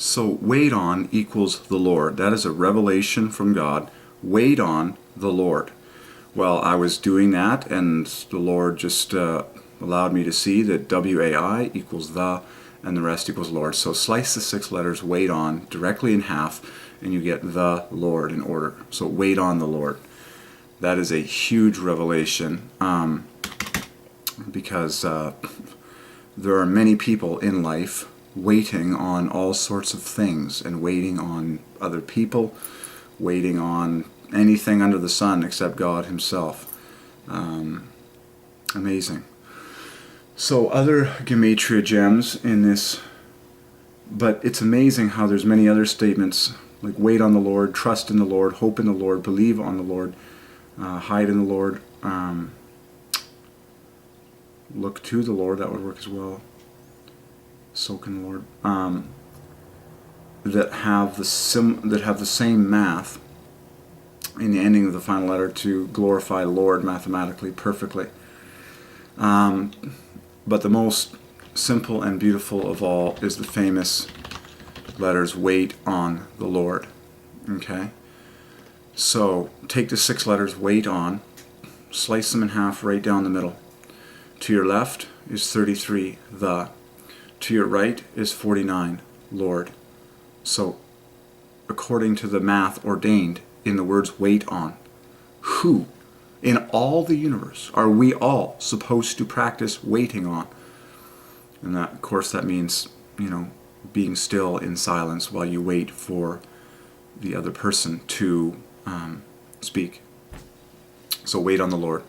So wait on equals the Lord. That is a revelation from God. Wait on the Lord. Well, I was doing that, and the Lord just allowed me to see that WAI equals the, and the rest equals Lord. So slice the 6 letters wait on directly in half, and you get the Lord in order. So wait on the Lord. That is a huge revelation, because there are many people in life waiting on all sorts of things, and waiting on other people, waiting on anything under the sun except God himself. Amazing. So other Gematria gems in this, but it's amazing how there's many other statements like wait on the Lord, trust in the Lord, hope in the Lord, believe on the Lord, hide in the Lord, look to the Lord, that would work as well, soak in the Lord, that have the same math in the ending of the final letter to glorify Lord mathematically perfectly. But the most simple and beautiful of all is the famous letters wait on the Lord. Okay? So take the 6 letters wait on, slice them in half right down the middle. To your left is 33, the. To your right is 49, Lord. So according to the math ordained in the words wait on, who in all the universe are we all supposed to practice waiting on? And that, of course, that means, being still in silence while you wait for the other person to speak. So wait on the Lord.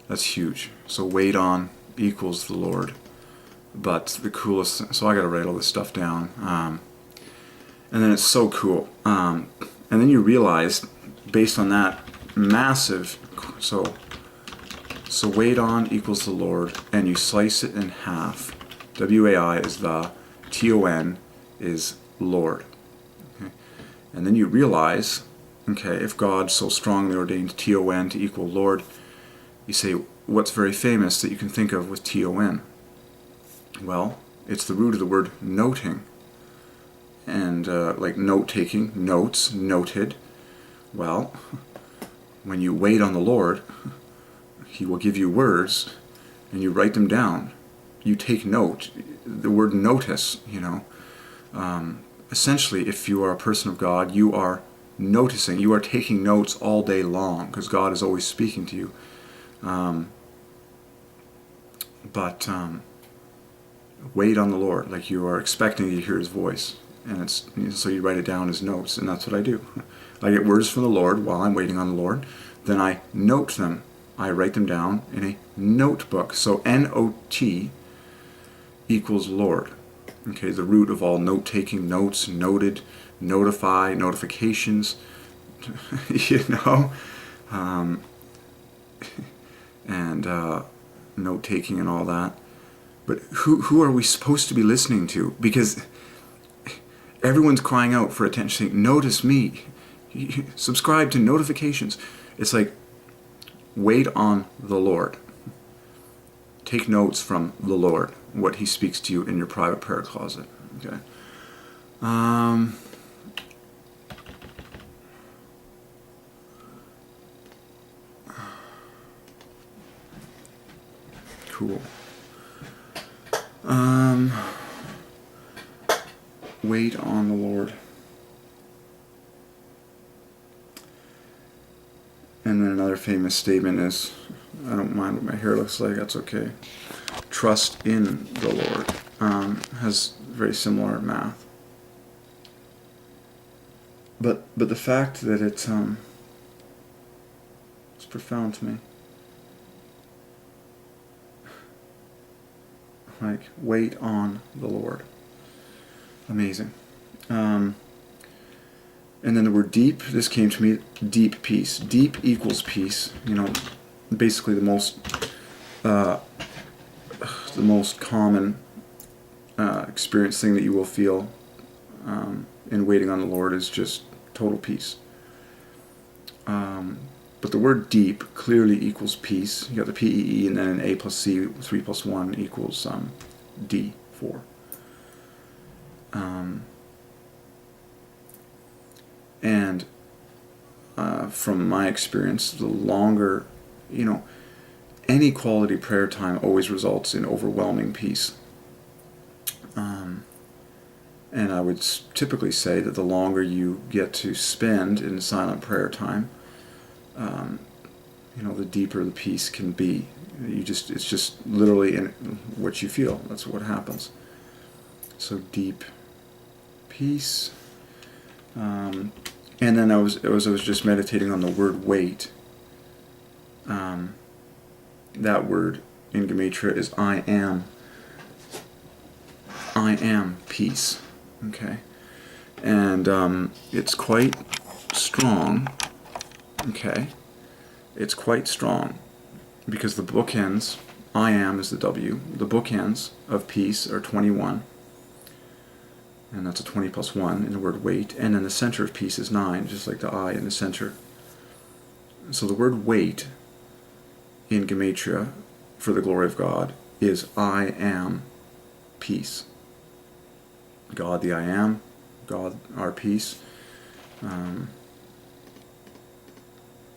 That's huge. So wait on equals the Lord. But the coolest, so I got to write all this stuff down. And then it's so cool. And then you realize, based on that massive, so wait on equals the Lord, and you slice it in half. WAI is the, TON is Lord. Okay? And then you realize, okay, if God so strongly ordained TON to equal Lord, you say, what's very famous that you can think of with TON? Well, it's the root of the word noting. And like note-taking, notes, noted. Well, when you wait on the Lord, He will give you words, and you write them down. You take note. The word notice, essentially, if you are a person of God, you are noticing, you are taking notes all day long, because God is always speaking to you. But wait on the Lord, like you are expecting to hear His voice. And so you write it down as notes, and that's what I do. I get words from the Lord while I'm waiting on the Lord. Then I note them. I write them down in a notebook. So N-O-T equals Lord. Okay, the root of all note-taking, notes, noted, notify, notifications, and note-taking and all that. But who are we supposed to be listening to? Because everyone's crying out for attention, saying, notice me, subscribe to notifications. It's like, wait on the Lord. Take notes from the Lord, what He speaks to you in your private prayer closet. Okay. Cool. Wait on the Lord. And then another famous statement is, I don't mind what my hair looks like, that's okay. Trust in the Lord. Has very similar math. But the fact that it's profound to me. Like, wait on the Lord. Amazing. And then the word deep, this came to me, deep peace. Deep equals peace. Basically the most common experience thing that you will feel in waiting on the Lord is just total peace. But the word deep clearly equals peace. You got the P-E-E, and then an A plus C, 3 plus 1 equals D, 4. And from my experience, the longer, any quality prayer time always results in overwhelming peace. And I would typically say that the longer you get to spend in silent prayer time, the deeper the peace can be. It's just literally in what you feel. That's what happens. So deep peace. And then I was just meditating on the word wait. That word in Gematria is I am. I am peace. Okay, and it's quite strong. Okay, it's quite strong because the bookends, I am is the W. The bookends of peace are 21, and that's a 20 plus 1 in the word wait. And then the center of peace is 9, just like the I in the center. So the word wait in Gematria for the glory of God is I am peace. God the I am, God our peace.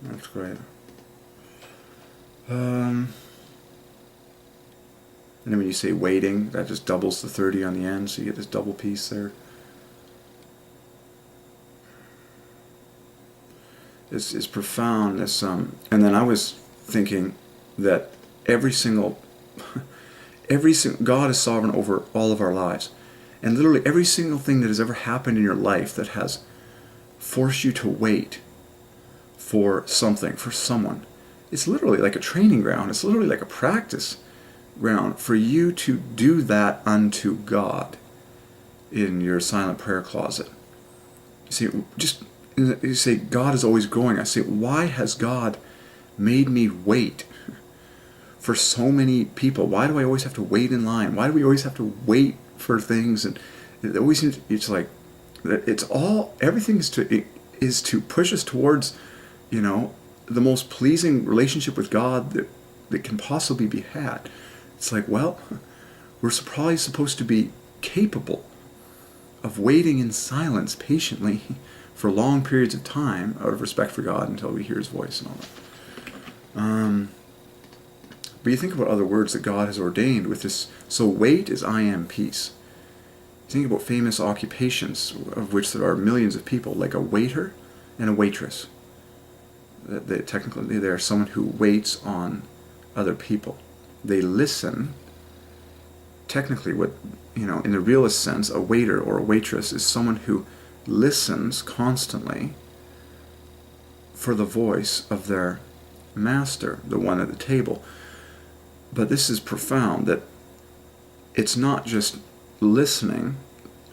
That's great. And then when you say waiting, that just doubles the 30 on the end, so you get this double piece there. It's profound. And then I was thinking that every single God is sovereign over all of our lives. And literally every single thing that has ever happened in your life that has forced you to wait for something, for someone, it's literally like a training ground. It's literally like a practice ground for you to do that unto God in your silent prayer closet. You say, God is always growing. I say, why has God made me wait for so many people? Why do I always have to wait in line? Why do we always have to wait for things? And it always seems, it's like, everything is to push us towards, the most pleasing relationship with God that can possibly be had. It's like, well, we're probably supposed to be capable of waiting in silence patiently for long periods of time out of respect for God until we hear His voice and all that. But you think about other words that God has ordained with this. So wait is I am peace. Think about famous occupations, of which there are millions of people, like a waiter and a waitress. Technically, they are someone who waits on other people. They listen. Technically, in the realist sense, a waiter or a waitress is someone who listens constantly for the voice of their master, the one at the table. But this is profound, that it's not just listening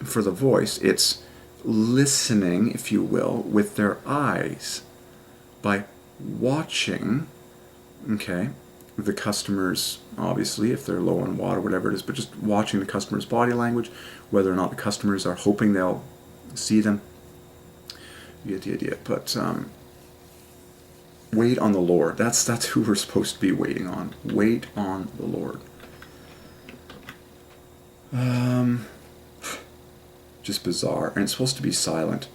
for the voice, it's listening, if you will, with their eyes, by watching, the customers, obviously, if they're low on water, whatever it is, but just watching the customer's body language, whether or not the customers are hoping they'll see them. You get the idea. But wait on the Lord. That's who we're supposed to be waiting on. Wait on the Lord. Just bizarre. And it's supposed to be silent.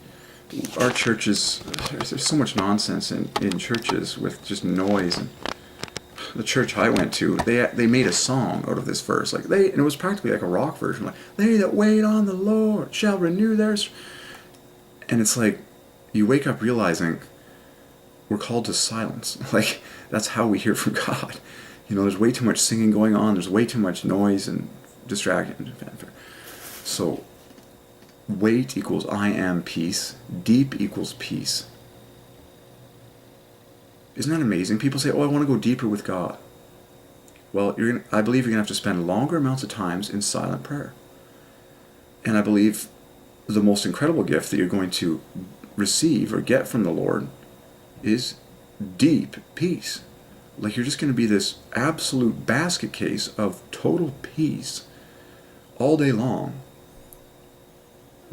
Our churches, there's so much nonsense in churches with just noise. And the church I went to, they made a song out of this verse. And it was practically like a rock version. Like, they that wait on the Lord shall renew their strength. And it's like, you wake up realizing we're called to silence. Like, that's how we hear from God. There's way too much singing going on. There's way too much noise and distraction. So, wait equals I am peace. Deep equals peace. Isn't that amazing? People say, I want to go deeper with God. Well, I believe you're going to have to spend longer amounts of times in silent prayer. And I believe the most incredible gift that you're going to receive or get from the Lord is deep peace. Like, you're just going to be this absolute basket case of total peace all day long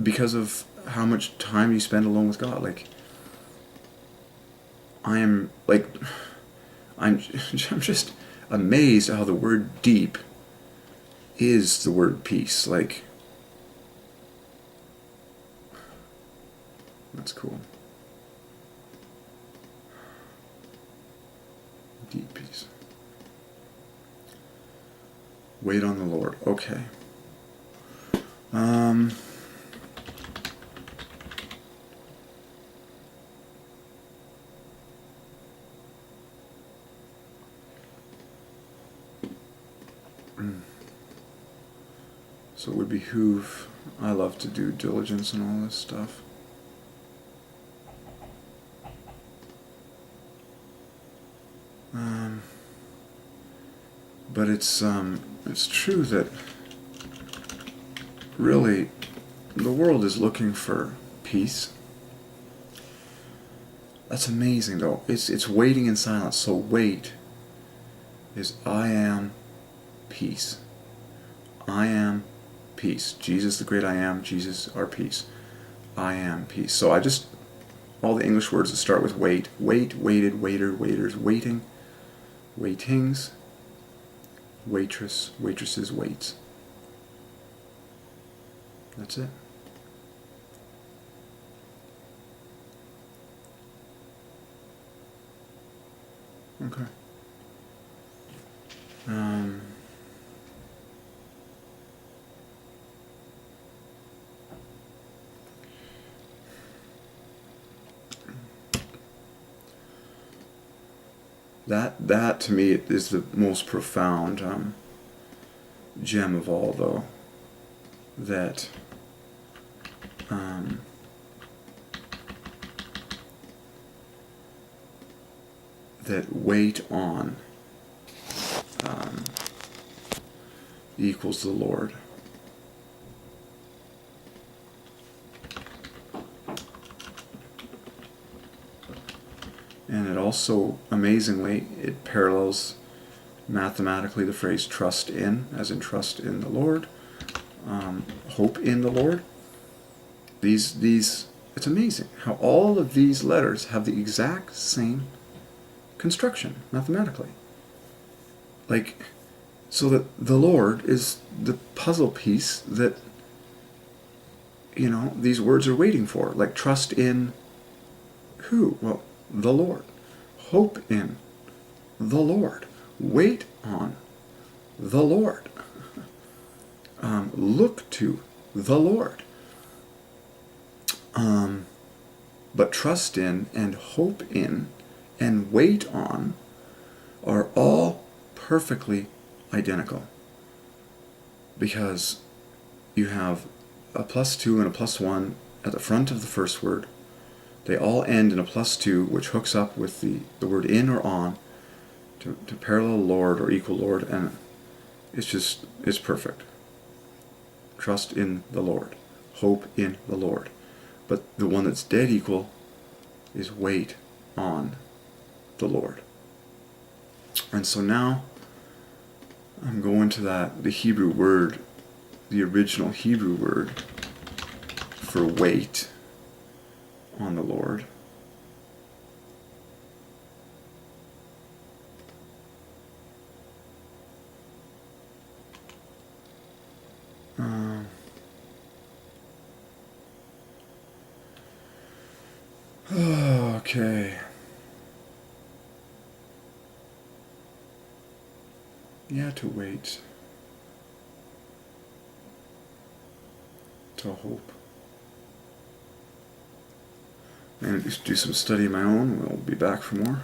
because of how much time you spend alone with God. I'm just amazed at how the word deep is the word peace. That's cool. Deep peace. Wait on the Lord. Okay. So it would behoove, I love to do diligence and all this stuff. But it's true that really the world is looking for peace. That's amazing though. It's waiting in silence. So wait is I am peace. I am peace. Jesus the great I am, Jesus our peace. I am peace. So all the English words that start with wait, waited, waiter, waiters, waiting, waitings, waitress, waitresses, waits. That's it. Okay. That to me is the most profound gem of all, though. That that wait on equals the Lord. And it also, amazingly, it parallels mathematically the phrase trust in, as in trust in the Lord, hope in the Lord. These, it's amazing how all of these letters have the exact same construction mathematically. Like, so that the Lord is the puzzle piece that, these words are waiting for. Like, trust in who? Well, the Lord. Hope in the Lord. Wait on the Lord. Look to the Lord. But trust in and hope in and wait on are all perfectly identical. Because you have a +2 and a +1 at the front of the first word. They all end in a +2, which hooks up with the word in or on to parallel Lord or equal Lord, and it's perfect. Trust in the Lord. Hope in the Lord. But the one that's dead equal is wait on the Lord. And so now I'm going to the Hebrew word, the original Hebrew word for wait on the Lord. Okay. Yeah, to wait. To hope. I'm going to do some study of my own. We'll be back for more.